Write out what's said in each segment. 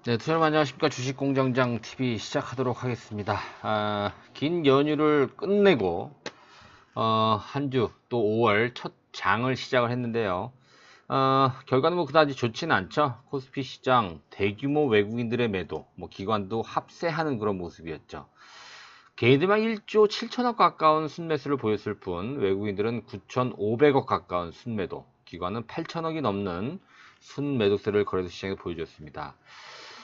네, 투자님 안녕하십니까. 주식공장장 TV 시작하도록 하겠습니다. 긴 연휴를 끝내고 한 주 또 5월 첫 장을 시작을 했는데요. 결과는 뭐 그다지 좋지는 않죠. 코스피 시장 대규모 외국인들의 매도, 뭐 기관도 합세하는 그런 모습이었죠. 개인들만 1조 7천억 가까운 순매수를 보였을 뿐 외국인들은 9,500억 가까운 순매도, 기관은 8천억이 넘는 순매도세를 거래소 시장에 보여줬습니다.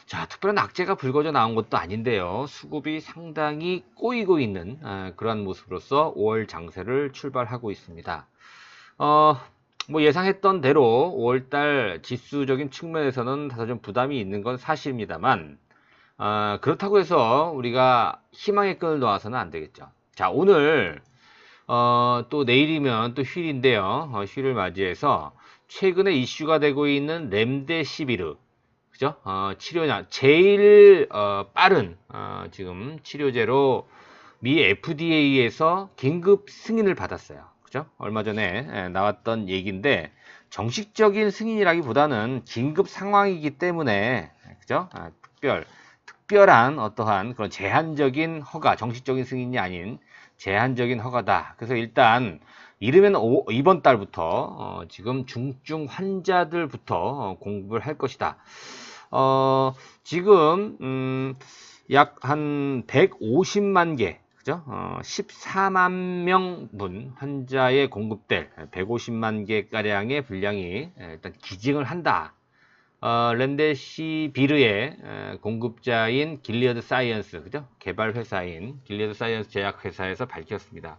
자, 특별한 악재가 불거져 나온 것도 아닌데요. 수급이 상당히 꼬이고 있는 그러한 모습으로서 5월 장세를 출발하고 있습니다. 어, 뭐 예상했던 대로 5월달 지수적인 측면에서는 다소 좀 부담이 있는 건 사실입니다만, 그렇다고 해서 우리가 희망의 끈을 놓아서는 안 되겠죠. 자, 오늘 또 내일이면 또 휴일인데요. 휴일을 맞이해서 최근에 이슈가 되고 있는 렘데시비르, 그죠? 치료냐 제일 빠른 지금 치료제로 미 FDA에서 긴급 승인을 받았어요. 그죠? 얼마 전에 나왔던 얘기인데, 정식적인 승인이라기보다는 긴급 상황이기 때문에, 그죠? 특별한 어떠한 그런 제한적인 허가, 정식적인 승인이 아닌 제한적인 허가다. 그래서 일단 이르면 이번 달부터 지금 중증 환자들부터 공급을 할 것이다. 지금 약 한 150만 개, 그죠? 14만 명분 환자에 공급될 150만 개 가량의 분량이 일단 기증을 한다. 렘데시비르의 공급자인 길리어드 사이언스, 그죠? 개발 회사인 길리어드 사이언스 제약 회사에서 밝혔습니다.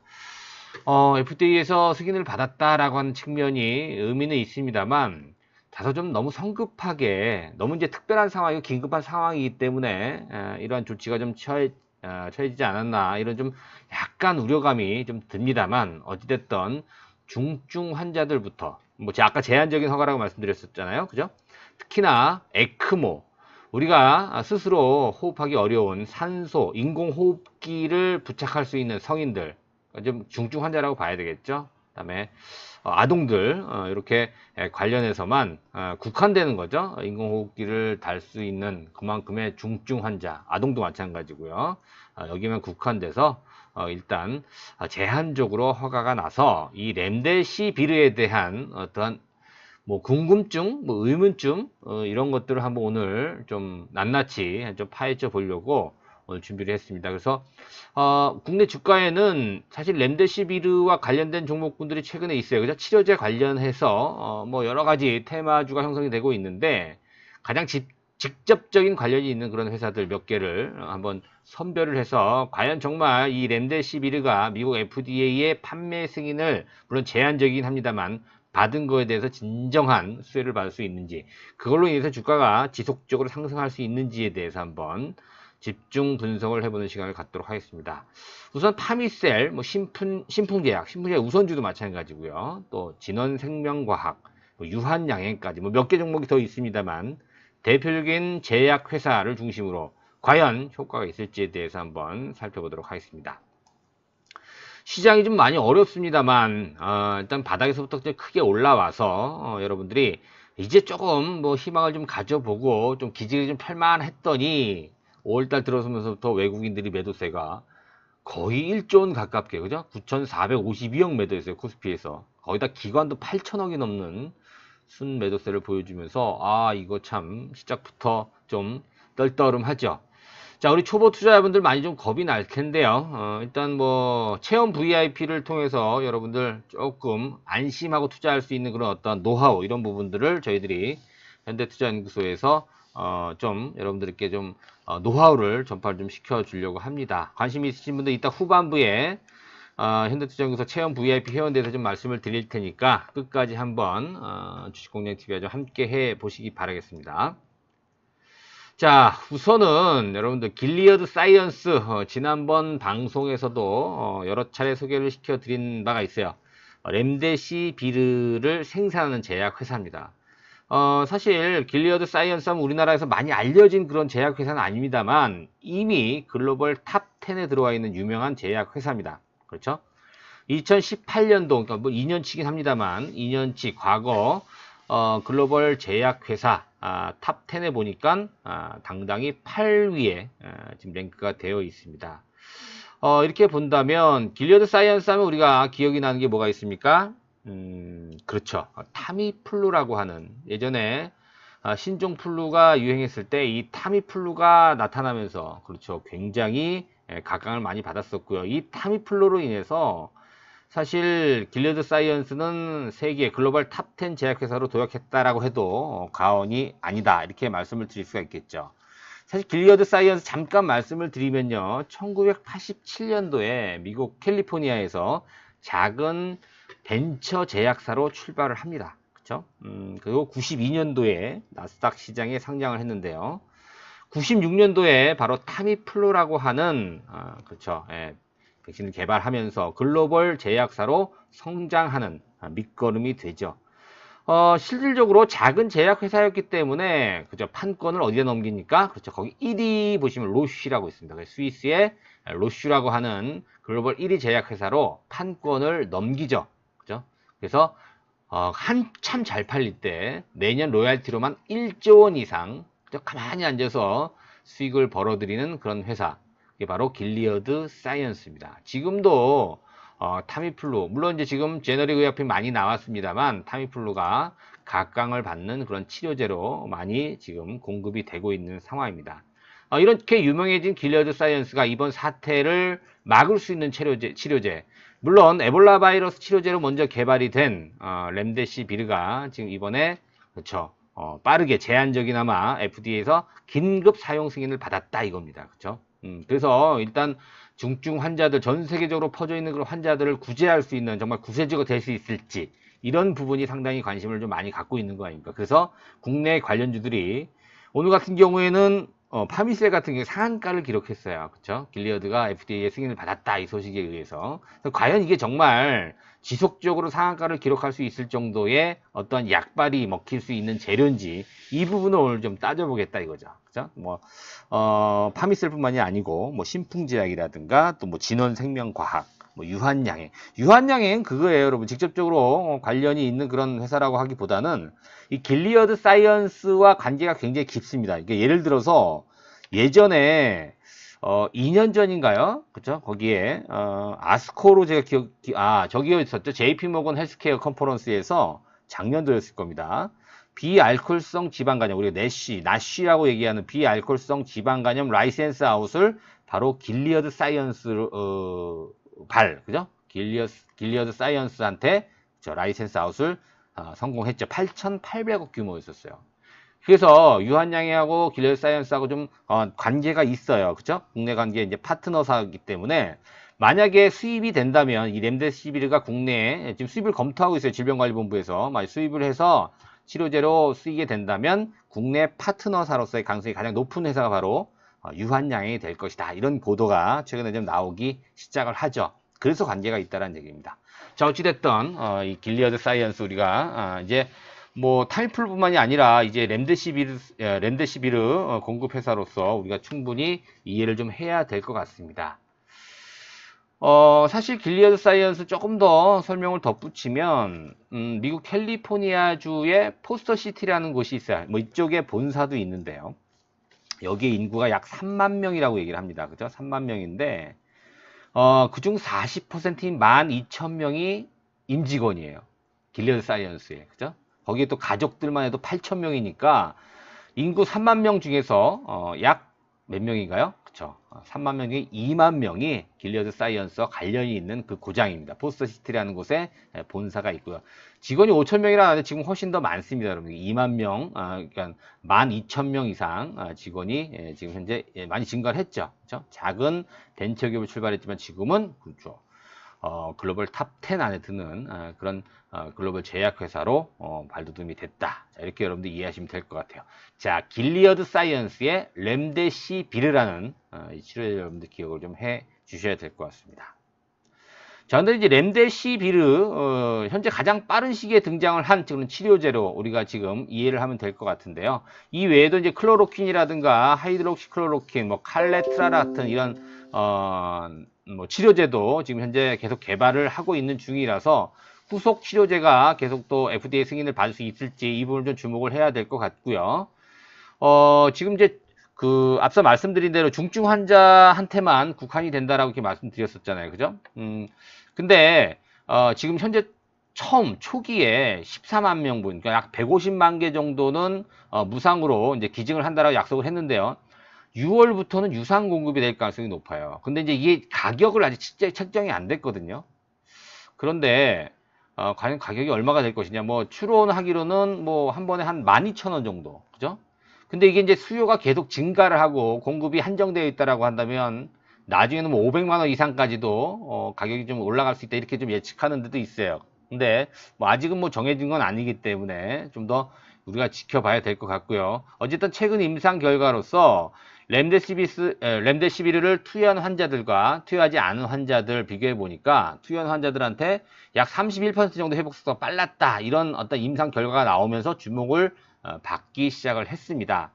FDA에서 승인을 받았다라고 하는 측면이 의미는 있습니다만, 다소 좀 너무 성급하게, 너무 이제 특별한 상황이고 긴급한 상황이기 때문에 이러한 조치가 좀 처해지지 않았나, 이런 좀 약간 우려감이 좀 듭니다만, 어찌됐든 중증 환자들부터, 뭐 제가 아까 제한적인 허가라고 말씀드렸었잖아요, 그죠? 특히나 에크모, 우리가 스스로 호흡하기 어려운 산소, 인공호흡기를 부착할 수 있는 성인들, 좀 중증 환자라고 봐야 되겠죠. 그다음에 아동들, 이렇게 관련해서만 국한되는 거죠. 인공호흡기를 달 수 있는 그만큼의 중증 환자, 아동도 마찬가지고요. 여기만 국한돼서 일단 제한적으로 허가가 나서 이 렘데시비르에 대한 어떠한 뭐 궁금증, 뭐 의문점, 이런 것들을 한번 오늘 좀 낱낱이 좀 파헤쳐 보려고 오늘 준비를 했습니다. 그래서 국내 주가에는 사실 렘데시비르와 관련된 종목군들이 최근에 있어요. 그죠? 치료제 관련해서 뭐 여러 가지 테마주가 형성이 되고 있는데, 가장 직접적인 관련이 있는 그런 회사들 몇 개를 한번 선별을 해서, 과연 정말 이 렘데시비르가 미국 FDA의 판매 승인을, 물론 제한적이긴 합니다만, 받은 거에 대해서 진정한 수혜를 받을 수 있는지, 그걸로 인해서 주가가 지속적으로 상승할 수 있는지에 대해서 한번 집중 분석을 해보는 시간을 갖도록 하겠습니다. 우선 파미셀, 뭐 신풍제약 우선주도 마찬가지고요. 또 진원생명과학, 뭐 유한양행까지 뭐 몇 개 종목이 더 있습니다만, 대표적인 제약 회사를 중심으로 과연 효과가 있을지에 대해서 한번 살펴보도록 하겠습니다. 시장이 좀 많이 어렵습니다만, 일단 바닥에서부터 크게 올라와서 여러분들이 이제 조금 뭐 희망을 좀 가져보고 좀 기질이 좀 펼만했더니, 5월달 들어서면서부터 외국인들이 매도세가 거의 1조 원 가깝게, 그죠? 9,452억 매도했어요, 코스피에서. 거기다 기관도 8천억이 넘는 순 매도세를 보여주면서, 이거 참 시작부터 좀 떨떠름하죠. 자, 우리 초보 투자자분들 많이 좀 겁이 날 텐데요. 일단 뭐 체험 VIP를 통해서 여러분들 조금 안심하고 투자할 수 있는 그런 어떤 노하우, 이런 부분들을 저희들이 현대투자연구소에서 좀 여러분들께 좀 노하우를 전파를 좀 시켜주려고 합니다. 관심 있으신 분들 이따 후반부에 현대투자연구소 체험 VIP 회원에 대해서 좀 말씀을 드릴 테니까 끝까지 한번 주식공략TV와 좀 함께 해 보시기 바라겠습니다. 자, 우선은 여러분들 길리어드 사이언스, 지난번 방송에서도 여러 차례 소개를 시켜드린 바가 있어요. 렘데시비르를 생산하는 제약 회사입니다. 사실 길리어드 사이언스 하면 우리나라에서 많이 알려진 그런 제약 회사는 아닙니다만, 이미 글로벌 탑 10에 들어와 있는 유명한 제약 회사입니다. 그렇죠? 2018년도, 그러니까 뭐 2년치긴 합니다만, 2년치 과거 글로벌 제약회사 탑 10에 보니까 당당히 8위에 지금 랭크가 되어 있습니다. 이렇게 본다면 길리어드 사이언스 하면 우리가 기억이 나는 게 뭐가 있습니까? 그렇죠. 타미플루라고 하는 예전에 신종플루가 유행했을 때 이 타미플루가 나타나면서 그렇죠. 굉장히 각광을 많이 받았었고요. 이 타미플루로 인해서 사실 길리어드 사이언스는 세계 글로벌 탑 10 제약회사로 도약했다라고 해도 과언이 아니다 이렇게 말씀을 드릴 수가 있겠죠. 사실 길리어드 사이언스 잠깐 말씀을 드리면요. 1987년도에 미국 캘리포니아에서 작은 벤처 제약사로 출발을 합니다. 그렇죠? 그리고 92년도에 나스닥 시장에 상장을 했는데요. 96년도에 바로 타미플루라고 하는 그렇죠. 백신을 개발하면서 글로벌 제약사로 성장하는 밑거름이 되죠. 실질적으로 작은 제약회사였기 때문에 그죠 판권을 어디에 넘기니까 그렇죠 거기 1위 보시면 로쉬라고 있습니다. 스위스의 로쉬라고 하는 글로벌 1위 제약회사로 판권을 넘기죠. 그죠? 그래서 한참 잘 팔릴 때 매년 로얄티로만 1조 원 이상 그죠? 가만히 앉아서 수익을 벌어들이는 그런 회사. 이게 바로 길리어드 사이언스입니다. 지금도 타미플루 물론 이제 지금 제너릭 의약품이 많이 나왔습니다만 타미플루가 각광을 받는 그런 치료제로 많이 지금 공급이 되고 있는 상황입니다. 이렇게 유명해진 길리어드 사이언스가 이번 사태를 막을 수 있는 치료제 물론 에볼라 바이러스 치료제로 먼저 개발이 된 렘데시비르가 지금 이번에 그렇죠 빠르게 제한적이나마 FDA에서 긴급 사용 승인을 받았다 이겁니다. 그렇죠? 그래서 일단 중증 환자들 전 세계적으로 퍼져 있는 그런 환자들을 구제할 수 있는 정말 구세주가 될 수 있을지 이런 부분이 상당히 관심을 좀 많이 갖고 있는 거 아닙니까? 그래서 국내 관련주들이 오늘 같은 경우에는 파미셀 같은 경우에 상한가를 기록했어요. 그렇죠? 길리어드가 FDA의 승인을 받았다 이 소식에 의해서 과연 이게 정말 지속적으로 상한가를 기록할 수 있을 정도의 어떤 약발이 먹힐 수 있는 재료인지 이 부분을 오늘 좀 따져보겠다 이거죠. 그죠? 파미셀뿐만이 아니고 신풍제약이라든가 또 진원생명과학, 유한양행 그거예요, 여러분. 직접적으로 관련이 있는 그런 회사라고 하기보다는 이 길리어드 사이언스와 관계가 굉장히 깊습니다. 이게 예를 들어서 예전에 2년 전인가요? 그쵸? 거기에, 아스코로 제가 저기에 있었죠. JP모건 헬스케어 컨퍼런스에서 작년도였을 겁니다. 비알코올성 지방간염, 우리가 나쉬라고 얘기하는 비알코올성 지방간염 라이센스 아웃을 바로 길리어드 사이언스, 그죠? 길리어드 사이언스한테 라이센스 아웃을 성공했죠. 8,800억 규모였었어요. 그래서 유한양행하고 길리어드 사이언스하고 좀 관계가 있어요. 그죠? 국내 관계 이제 파트너사이기 때문에 만약에 수입이 된다면 이 렘데시비르가 국내에 지금 수입을 검토하고 있어요. 질병관리본부에서 수입을 해서 치료제로 쓰이게 된다면 국내 파트너사로서의 가능성이 가장 높은 회사가 바로 유한양행이 될 것이다. 이런 보도가 최근에 좀 나오기 시작을 하죠. 그래서 관계가 있다는 얘기입니다. 자, 어찌됐든 이 길리어드 사이언스 우리가 이제 타미플루뿐만이 아니라 이제 렘데시비르 공급 회사로서 우리가 충분히 이해를 좀 해야 될 것 같습니다. 사실 길리어드 사이언스 조금 더 설명을 덧붙이면 미국 캘리포니아주의 포스터시티라는 곳이 있어요. 이쪽에 본사도 있는데요. 여기에 인구가 약 3만 명이라고 얘기를 합니다. 그죠? 3만 명인데 그중 40%인 12,000명이 임직원이에요. 길리어드 사이언스에. 그죠? 거기에 또 가족들만 해도 8,000명이니까 인구 3만 명 중에서 약 몇 명인가요? 그쵸. 3만 명 중에 2만 명이 길리어드 사이언스와 관련이 있는 그 고장입니다. 포스터시티라는 곳에 본사가 있고요. 직원이 5,000명이라 하는데 지금 훨씬 더 많습니다. 여러분. 2만 명, 그러니까 12,000명 이상 직원이 지금 현재 많이 증가를 했죠. 그쵸? 작은 벤처기업을 출발했지만 지금은 그렇죠. 글로벌 탑 10 안에 드는 그런 글로벌 제약회사로 발돋움이 됐다. 자, 이렇게 여러분들 이해하시면 될 것 같아요. 자, 길리어드 사이언스의 렘데시비르라는 이 치료제 여러분들 기억을 좀 해 주셔야 될 것 같습니다. 자, 근데 이제 렘데시비르 현재 가장 빠른 시기에 등장을 한 그런 치료제로 우리가 지금 이해를 하면 될 것 같은데요. 이 외에도 이제 클로로킨이라든가 하이드록시클로로킨, 칼레트라 같은 이런 치료제도 지금 현재 계속 개발을 하고 있는 중이라서 후속 치료제가 계속 또 FDA 승인을 받을 수 있을지 이 부분을 좀 주목을 해야 될 것 같고요. 지금 이제 앞서 말씀드린 대로 중증 환자한테만 국한이 된다라고 이렇게 말씀드렸었잖아요. 그죠? 근데, 지금 현재 초기에 14만 명분, 그러니까 약 150만 개 정도는, 무상으로 이제 기증을 한다라고 약속을 했는데요. 6월부터는 유상 공급이 될 가능성이 높아요. 근데 이제 이게 가격을 아직 책정이 안 됐거든요. 그런데, 과연 가격이 얼마가 될 것이냐. 뭐, 추론하기로는 뭐, 한 번에 한 12,000원 정도. 그죠? 근데 이게 이제 수요가 계속 증가를 하고 공급이 한정되어 있다라고 한다면 나중에는 뭐 500만 원 이상까지도 가격이 좀 올라갈 수 있다 이렇게 좀 예측하는 데도 있어요. 근데 뭐 아직은 뭐 정해진 건 아니기 때문에 좀 더 우리가 지켜봐야 될 것 같고요. 어쨌든 최근 임상 결과로서 렘데시비르를 투여한 환자들과 투여하지 않은 환자들 비교해 보니까 투여한 환자들한테 약 31% 정도 회복 속도가 빨랐다 이런 어떤 임상 결과가 나오면서 주목을 받기 시작을 했습니다.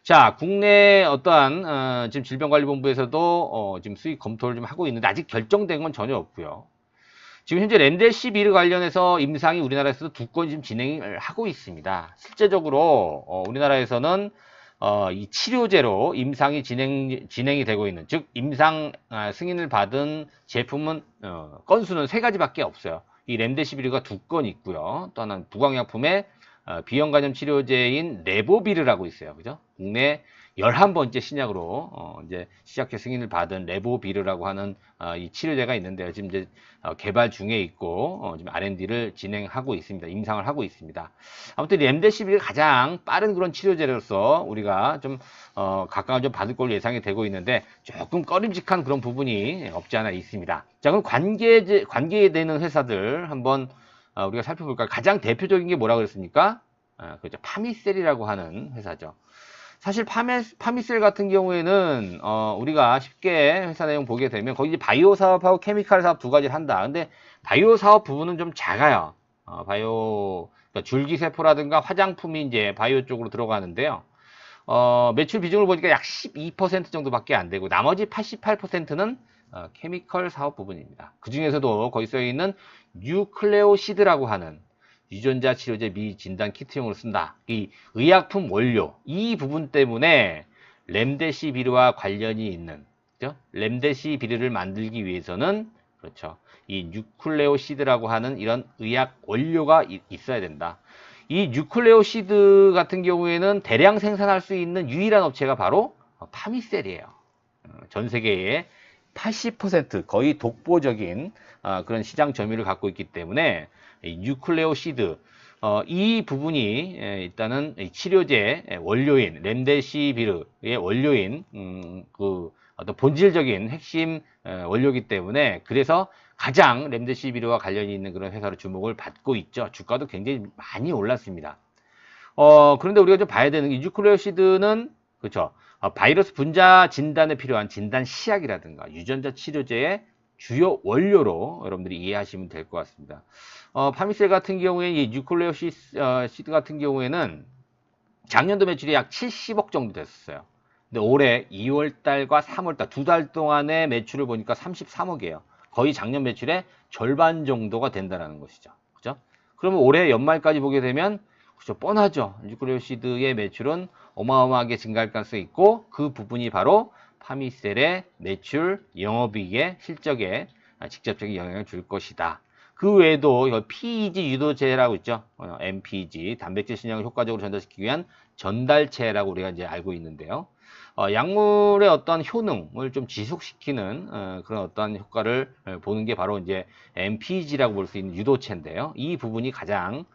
자, 국내 어떠한 지금 질병관리본부에서도 지금 수익 검토를 좀 하고 있는데 아직 결정된 건 전혀 없고요. 지금 현재 렘데시비르 관련해서 임상이 우리나라에서도 2건 지금 진행을 하고 있습니다. 실제적으로 우리나라에서는 이 치료제로 임상이 진행이 되고 있는, 즉 임상 승인을 받은 제품은 건수는 3가지밖에 없어요. 이 렘데시비르가 2건 있고요. 또 하나는 부광약품의 비형 간염 치료제인 레보비르라고 있어요. 그죠? 국내 11번째 신약으로 이제 시작해 승인을 받은 레보비르라고 하는 이 치료제가 있는데요. 지금 이제 개발 중에 있고 지금 R&D를 진행하고 있습니다. 임상을 하고 있습니다. 아무튼 렘데시비르가 가장 빠른 그런 치료제로서 우리가 좀 각광을 좀 받을 걸로 예상이 되고 있는데 조금 꺼림직한 그런 부분이 없지 않아 있습니다. 자, 그럼 관계되는 회사들 한번 우리가 살펴볼까요? 가장 대표적인 게 뭐라고 그랬습니까? 그죠. 파미셀이라고 하는 회사죠. 사실 파미셀 같은 경우에는 우리가 쉽게 회사 내용 보게 되면 거기 이제 바이오 사업하고 케미칼 사업 2가지를 한다. 근데 바이오 사업 부분은 좀 작아요. 그러니까 줄기세포라든가 화장품이 이제 바이오 쪽으로 들어가는데요. 매출 비중을 보니까 약 12% 정도밖에 안 되고 나머지 88%는 케미컬 사업 부분입니다. 그 중에서도 거기 써 있는 뉴클레오시드라고 하는 유전자 치료제 미 진단 키트용으로 쓴다. 이 의약품 원료 이 부분 때문에 렘데시비르와 관련이 있는, 그죠? 렘데시비르를 만들기 위해서는 그렇죠. 이 뉴클레오시드라고 하는 이런 의약 원료가 있어야 된다. 이 뉴클레오시드 같은 경우에는 대량 생산할 수 있는 유일한 업체가 바로 파미셀이에요. 전 세계의 80% 거의 독보적인 그런 시장 점유율을 갖고 있기 때문에 뉴클레오시드 이 부분이 일단은 치료제 원료인 렘데시비르의 원료인 그 어떤 본질적인 핵심 원료이기 때문에 그래서 가장 렘데시비르와 관련이 있는 그런 회사로 주목을 받고 있죠. 주가도 굉장히 많이 올랐습니다. 그런데 우리가 좀 봐야 되는 게 뉴클레오시드는 그렇죠. 바이러스 분자 진단에 필요한 진단 시약이라든가 유전자 치료제의 주요 원료로 여러분들이 이해하시면 될 것 같습니다. 파미셀 같은 경우에 이 뉴클레오시드 같은 경우에는 작년도 매출이 약 70억 정도 됐었어요. 근데 올해 2월달과 3월달 2달 동안의 매출을 보니까 33억이에요. 거의 작년 매출의 절반 정도가 된다는 것이죠. 그죠? 그러면 올해 연말까지 보게 되면 그죠? 뻔하죠. 뉴클레오시드의 매출은 어마어마하게 증가할 가능성이 있고 그 부분이 바로 파미셀의 매출, 영업이익의 실적에 직접적인 영향을 줄 것이다. 그 외에도 PEG 유도체라고 있죠. MPG, 단백질 신양을 효과적으로 전달시키기 위한 전달체라고 우리가 이제 알고 있는데요. 약물의 어떤 효능을 좀 지속시키는 그런 어떤 효과를 보는 게 바로 이제 MPG라고 볼 수 있는 유도체인데요. 이 부분이 가장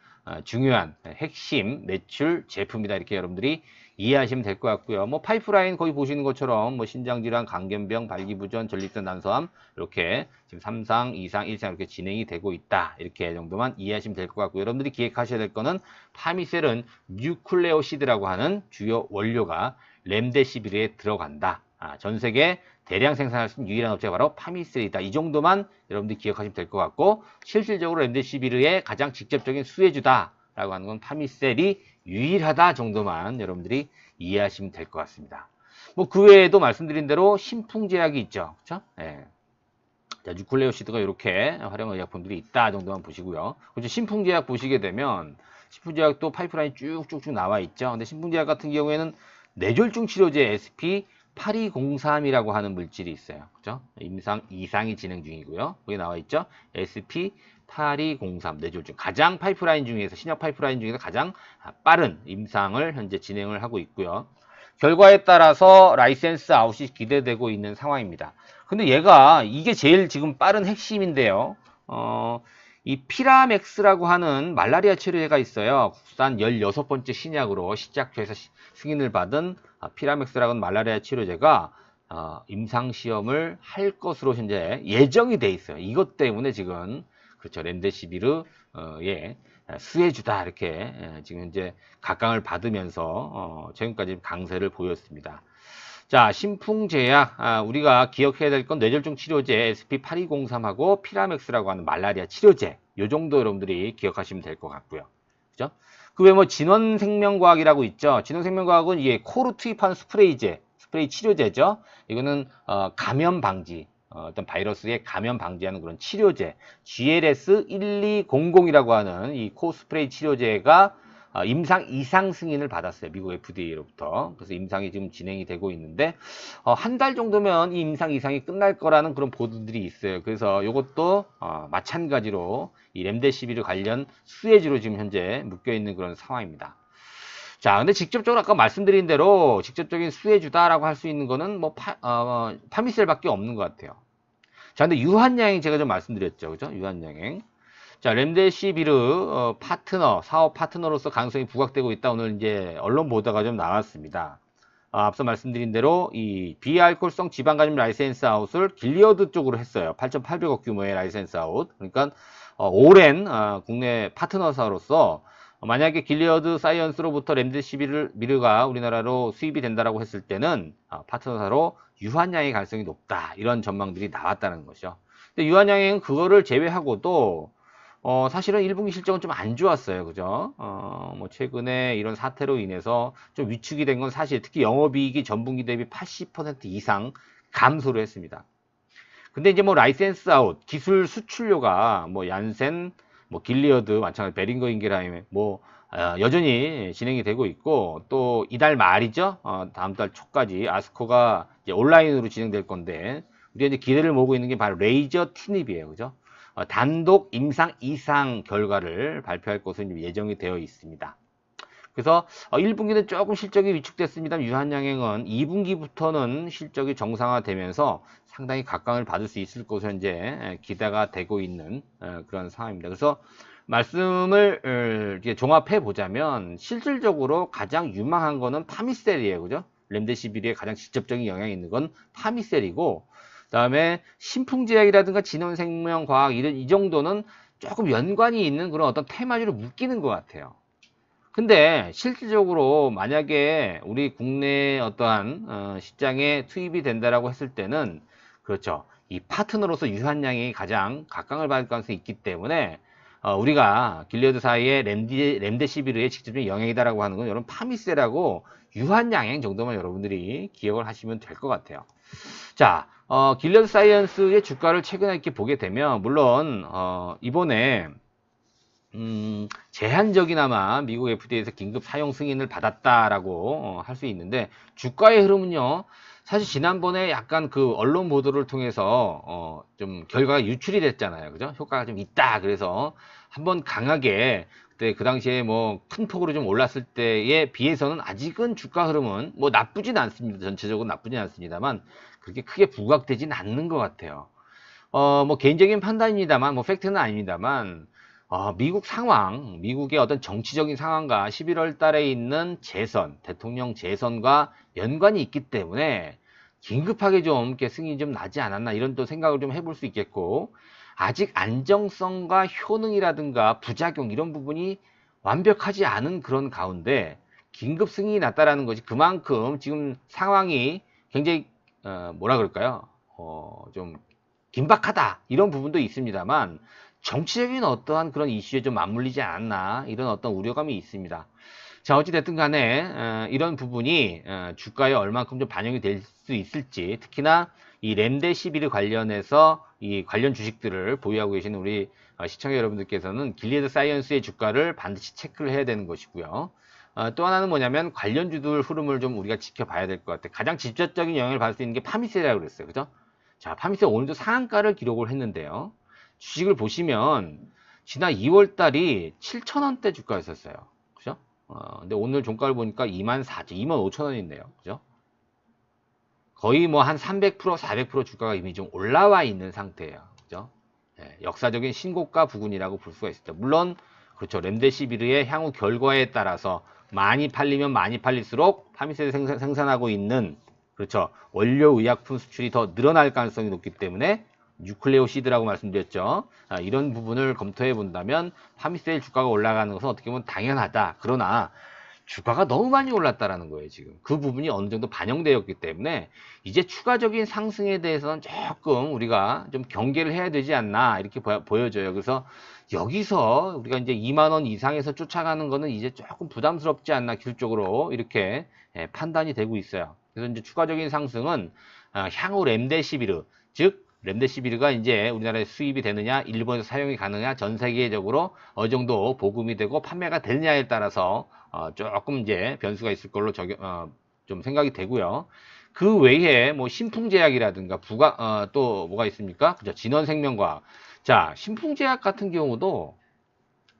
중요한 핵심 매출 제품이다. 이렇게 여러분들이 이해하시면 될 것 같고요. 뭐 파이프라인 거기 보시는 것처럼 뭐 신장질환, 강견병, 발기부전, 전립선 난소암 이렇게 지금 3상, 2상, 1상 이렇게 진행이 되고 있다. 이렇게 정도만 이해하시면 될 것 같고요. 여러분들이 기억하셔야 될 거는 파미셀은 뉴클레오시드라고 하는 주요 원료가 렘데시비르에 들어간다. 전 세계 대량 생산할 수 있는 유일한 업체가 바로 파미셀이다. 이 정도만 여러분들이 기억하시면 될 것 같고 실질적으로 렘데시비르의 가장 직접적인 수혜주다. 라고 하는 건 파미셀이 유일하다 정도만 여러분들이 이해하시면 될 것 같습니다. 뭐 그 외에도 말씀드린 대로 신풍제약이 있죠. 그렇죠? 예. 자, 뉴클레오시드가 이렇게 활용한 의약품들이 있다 정도만 보시고요. 그렇죠. 신풍제약 보시게 되면 신풍제약도 파이프라인 쭉쭉쭉 나와 있죠. 근데 신풍제약 같은 경우에는 뇌졸중 치료제 SP8203이라고 하는 물질이 있어요. 그죠? 임상 2상이 진행 중이고요. 거기 나와 있죠. SP8203 뇌졸중 가장 파이프라인 중에서 신약 파이프라인 중에서 가장 빠른 임상을 현재 진행을 하고 있고요. 결과에 따라서 라이센스 아웃이 기대되고 있는 상황입니다. 근데 얘가 이게 제일 지금 빠른 핵심인데요. 이 피라맥스라고 하는 말라리아 치료제가 있어요. 국산 16번째 신약으로 시작해서 승인을 받은 피라맥스라고 하는 말라리아 치료제가 임상시험을 할 것으로 현재 예정이 돼 있어요. 이것 때문에 지금 그렇죠. 렘데시비르의 수혜주다 이렇게 지금 현재 각광을 받으면서 최근까지 강세를 보였습니다. 자, 신풍제약 우리가 기억해야 될 건 뇌졸중 치료제 SP8203하고 피라맥스라고 하는 말라리아 치료제 요 정도 여러분들이 기억하시면 될 것 같고요. 그죠? 그 외에 뭐 진원생명과학이라고 있죠. 진원생명과학은 이게 코로 투입하는 스프레이 치료제죠. 이거는 감염 방지 어떤 바이러스의 감염 방지하는 그런 치료제 GLS1200이라고 하는 이 코스프레이 치료제가 임상 2상 승인을 받았어요. 미국 FDA로부터. 그래서 임상이 지금 진행이 되고 있는데 한 달 정도면 이 임상 2상이 끝날 거라는 그런 보도들이 있어요. 그래서 이것도 마찬가지로 이 렘데시비르 관련 수혜주로 지금 현재 묶여 있는 그런 상황입니다. 자, 근데 직접적으로 아까 말씀드린 대로 직접적인 수혜주다라고 할 수 있는 거는 뭐 파미셀밖에 없는 것 같아요. 자, 근데 유한양행 제가 좀 말씀드렸죠. 그죠? 유한양행. 자, 렘데시비르 사업 파트너로서 가능성이 부각되고 있다. 오늘 이제 언론 보도가 좀 나왔습니다. 앞서 말씀드린 대로 이 비알코올성 지방간염 라이센스 아웃을 길리어드 쪽으로 했어요. 8,800억 규모의 라이센스 아웃. 그러니까 오랜 국내 파트너사로서 만약에 길리어드 사이언스로부터 렘데시비르가 우리나라로 수입이 된다라고 했을 때는 파트너사로 유한양의 가능성이 높다. 이런 전망들이 나왔다는 것이죠. 근데 유한양행은 그거를 제외하고도 사실은 1분기 실적은 좀 안 좋았어요. 그죠? 뭐 최근에 이런 사태로 인해서 좀 위축이 된 건 사실, 특히 영업이익이 전분기 대비 80% 이상 감소를 했습니다. 근데 이제 뭐 라이센스 아웃, 기술 수출료가 뭐 얀센, 뭐 길리어드, 마찬가지 베링거 인게라임 뭐 여전히 진행이 되고 있고, 또 이달 말이죠. 다음 달 초까지 아스코가 이제 온라인으로 진행될 건데, 우리가 이제 기대를 모으고 있는 게 바로 레이저 티닙이에요. 그죠? 단독 임상 2상 결과를 발표할 것으로 예정이 되어 있습니다. 그래서 1분기는 조금 실적이 위축됐습니다. 유한양행은 2분기부터는 실적이 정상화되면서 상당히 각광을 받을 수 있을 것으로 현재 기대가 되고 있는 그런 상황입니다. 그래서 말씀을 종합해 보자면 실질적으로 가장 유망한 거는 파미셀이에요. 그죠? 렘데시비르에 가장 직접적인 영향이 있는 건 파미셀이고, 그다음에 신풍제약이라든가 진원생명과학 이 정도는 조금 연관이 있는 그런 어떤 테마주로 묶이는 것 같아요. 근데 실질적으로 만약에 우리 국내 어떠한 시장에 투입이 된다라고 했을 때는 그렇죠. 이 파트너로서 유한양이 가장 각광을 받을 가능성이 있기 때문에 우리가 길리어드 사이에 렘데시비르의 직접적인 영향이다라고 하는 건 여러분 파미셀하고 유한양행 정도만 여러분들이 기억을 하시면 될 것 같아요. 자, 길리어드 사이언스의 주가를 최근에 이렇게 보게 되면 물론 이번에 제한적이나마 미국 FDA에서 긴급 사용 승인을 받았다라고 할 수 있는데, 주가의 흐름은요, 사실 지난번에 약간 그 언론 보도를 통해서 좀 결과가 유출이 됐잖아요. 그죠? 효과가 좀 있다. 그래서 한번 강하게 그때 그 당시에 뭐 큰 폭으로 좀 올랐을 때에 비해서는 아직은 주가 흐름은 뭐 나쁘진 않습니다. 전체적으로 나쁘진 않습니다만 그렇게 크게 부각되진 않는 것 같아요. 뭐 개인적인 판단입니다만, 뭐 팩트는 아닙니다만, 미국 상황, 미국의 어떤 정치적인 상황과 11월 달에 있는 대통령 재선과 연관이 있기 때문에 긴급하게 좀 이렇게 승인이 좀 나지 않았나, 이런 또 생각을 좀 해볼 수 있겠고, 아직 안정성과 효능이라든가 부작용 이런 부분이 완벽하지 않은 그런 가운데 긴급 승인이 났다라는 것이 그만큼 지금 상황이 굉장히 뭐라 그럴까요? 좀 긴박하다 이런 부분도 있습니다만, 정치적인 어떠한 그런 이슈에 좀 맞물리지 않았나, 이런 어떤 우려감이 있습니다. 자, 어찌됐든 간에 이런 부분이 주가에 얼만큼 좀 반영이 될 수 있을지, 특히나 이 렘데시비르 관련해서 이 관련 주식들을 보유하고 계시는 우리 시청자 여러분들께서는 길리에드 사이언스의 주가를 반드시 체크를 해야 되는 것이고요. 또 하나는 뭐냐면 관련주들 흐름을 좀 우리가 지켜봐야 될 것 같아요. 가장 직접적인 영향을 받을 수 있는 게 파미세라고 그랬어요. 그죠? 자, 파미세 오늘도 상한가를 기록을 했는데요. 주식을 보시면 지난 2월 달이 7,000원대 주가였었어요. 그죠? 근데 오늘 종가를 보니까 24,000원, 25,000원인데요. 그죠? 거의 뭐 한 300%, 400% 주가가 이미 좀 올라와 있는 상태예요. 그죠? 예, 역사적인 신고가 부근이라고 볼 수가 있습니다. 물론 그렇죠. 렘데시비르의 향후 결과에 따라서 많이 팔리면 많이 팔릴수록 파미세를 생산하고 있는 그렇죠. 원료 의약품 수출이 더 늘어날 가능성이 높기 때문에 뉴클레오시드라고 말씀드렸죠. 이런 부분을 검토해 본다면 파미세일 주가가 올라가는 것은 어떻게 보면 당연하다. 그러나 주가가 너무 많이 올랐다라는 거예요, 지금. 그 부분이 어느 정도 반영되었기 때문에 이제 추가적인 상승에 대해서는 조금 우리가 좀 경계를 해야 되지 않나 이렇게 보여져요. 그래서 여기서 우리가 이제 2만 원 이상에서 쫓아가는 거는 이제 조금 부담스럽지 않나 기술적으로 이렇게 판단이 되고 있어요. 그래서 이제 추가적인 상승은 향후 렘데시비르, 즉 렘데시비르가 이제 우리나라에 수입이 되느냐, 일본에서 사용이 가느냐, 전 세계적으로 어느 정도 보급이 되고 판매가 되느냐에 따라서 조금 이제 변수가 있을 걸로 좀 생각이 되고요. 그 외에 뭐 신풍제약이라든가 또 뭐가 있습니까? 그죠? 진원생명과학. 자, 신풍제약 같은 경우도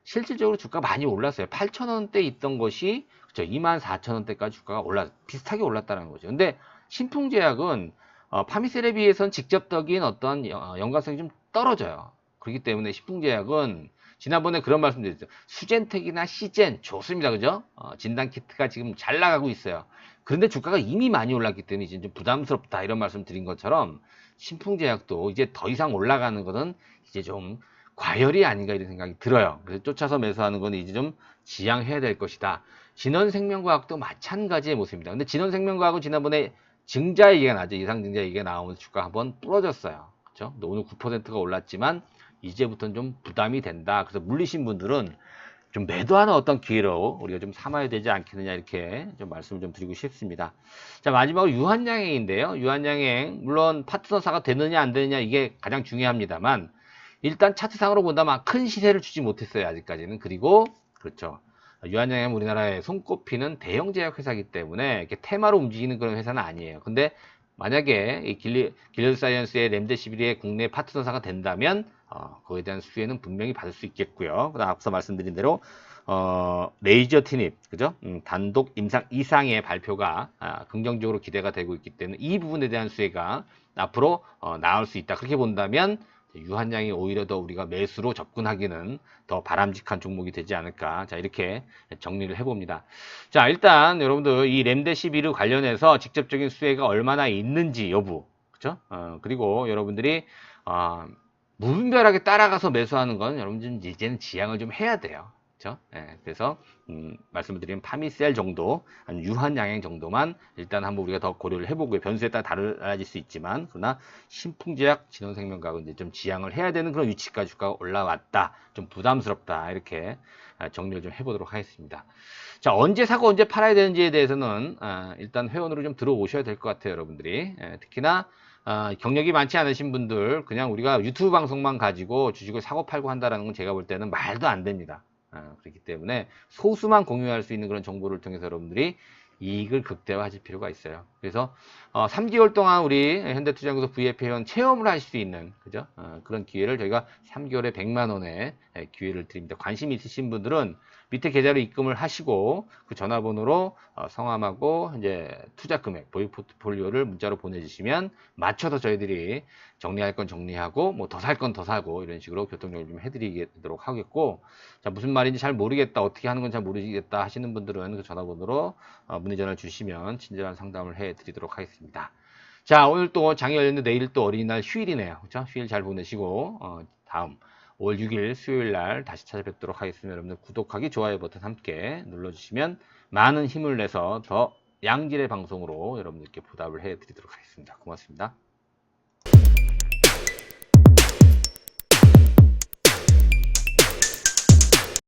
실질적으로 주가가 많이 올랐어요. 8,000원대 있던 것이 그죠? 24,000원대까지 주가가 비슷하게 올랐다는 거죠. 근데 신풍제약은 파미셀에 비해서는 직접적인 어떤 연관성이 좀 떨어져요. 그렇기 때문에 신풍제약은 지난번에 그런 말씀 드렸죠. 수젠텍이나 시젠 좋습니다. 그죠? 진단키트가 지금 잘 나가고 있어요. 그런데 주가가 이미 많이 올랐기 때문에 이제 좀 부담스럽다 이런 말씀 드린 것처럼 신풍제약도 이제 더 이상 올라가는 것은 이제 좀 과열이 아닌가 이런 생각이 들어요. 그래서 쫓아서 매수하는 건 이제 좀 지양해야 될 것이다. 진원생명과학도 마찬가지의 모습입니다. 근데 진원생명과학은 지난번에 증자 얘기가 나죠. 이상 증자 얘기가 나오면서 주가 한번 부러졌어요. 그렇죠? 오늘 9%가 올랐지만 이제부터는 좀 부담이 된다. 그래서 물리신 분들은 좀 매도하는 어떤 기회로 우리가 좀 삼아야 되지 않겠느냐 이렇게 좀 말씀을 좀 드리고 싶습니다. 자, 마지막으로 유한양행인데요. 유한양행 물론 파트너사가 되느냐 안 되느냐 이게 가장 중요합니다만 일단 차트상으로 본다면 큰 시세를 주지 못했어요. 아직까지는. 그리고 그렇죠. 유한양행 우리나라에 손꼽히는 대형 제약 회사이기 때문에 이렇게 테마로 움직이는 그런 회사는 아니에요. 근데 만약에 이 길리어드 사이언스의 렘데시비르의 국내 파트너사가 된다면 그거에 대한 수혜는 분명히 받을 수 있겠고요. 그다음 앞서 말씀드린 대로 레이저 티닙 그죠? 단독 임상 이상의 발표가 긍정적으로 기대가 되고 있기 때문에 이 부분에 대한 수혜가 앞으로 나올 수 있다. 그렇게 본다면 유한양이 오히려 더 우리가 매수로 접근하기는 더 바람직한 종목이 되지 않을까. 자, 이렇게 정리를 해봅니다. 자, 일단 여러분들 이 렘데시비르 관련해서 직접적인 수혜가 얼마나 있는지 여부, 그죠? 그리고 여러분들이 무분별하게 따라가서 매수하는 건 여러분들 이제는 지양을 좀 해야 돼요. 그렇죠? 예, 그래서 말씀을 드리면 파미셀 정도, 아니면 유한양행 정도만 일단 한번 우리가 더 고려를 해보고요. 변수에 따라 달라질 수 있지만 그러나 신풍제약, 진원생명과학은 이제 좀 지양을 해야 되는 그런 위치까지 주가가 올라왔다. 좀 부담스럽다. 이렇게 정리를 좀 해보도록 하겠습니다. 자, 언제 사고 언제 팔아야 되는지에 대해서는 일단 회원으로 좀 들어오셔야 될 것 같아요. 여러분들이. 특히나 경력이 많지 않으신 분들 그냥 우리가 유튜브 방송만 가지고 주식을 사고 팔고 한다는 건 제가 볼 때는 말도 안 됩니다. 그렇기 때문에 소수만 공유할 수 있는 그런 정보를 통해서 여러분들이 이익을 극대화하실 필요가 있어요. 그래서 3개월 동안 우리 현대투자연구소 VIP 회원 체험을 하실 수 있는 그죠? 그런 기회를 저희가 3개월에 100만 원의 기회를 드립니다. 관심 있으신 분들은 밑에 계좌로 입금을 하시고 그 전화번호로 성함하고 이제 투자 금액, 보유 포트폴리오를 문자로 보내주시면 맞춰서 저희들이 정리할 건 정리하고 뭐 더 살 건 더 사고 이런 식으로 교통정리 좀 해드리도록 하겠고, 자, 무슨 말인지 잘 모르겠다, 어떻게 하는 건 잘 모르겠다 하시는 분들은 그 전화번호로 문의 전화를 주시면 친절한 상담을 해드리도록 하겠습니다. 자, 오늘 또 장이 열렸는데 내일 또 어린이날 휴일이네요. 그렇죠? 휴일 잘 보내시고 다음 5월 6일 수요일 날 다시 찾아뵙도록 하겠습니다. 여러분들 구독하기, 좋아요 버튼 함께 눌러주시면 많은 힘을 내서 더 양질의 방송으로 여러분들께 보답을 해드리도록 하겠습니다. 고맙습니다.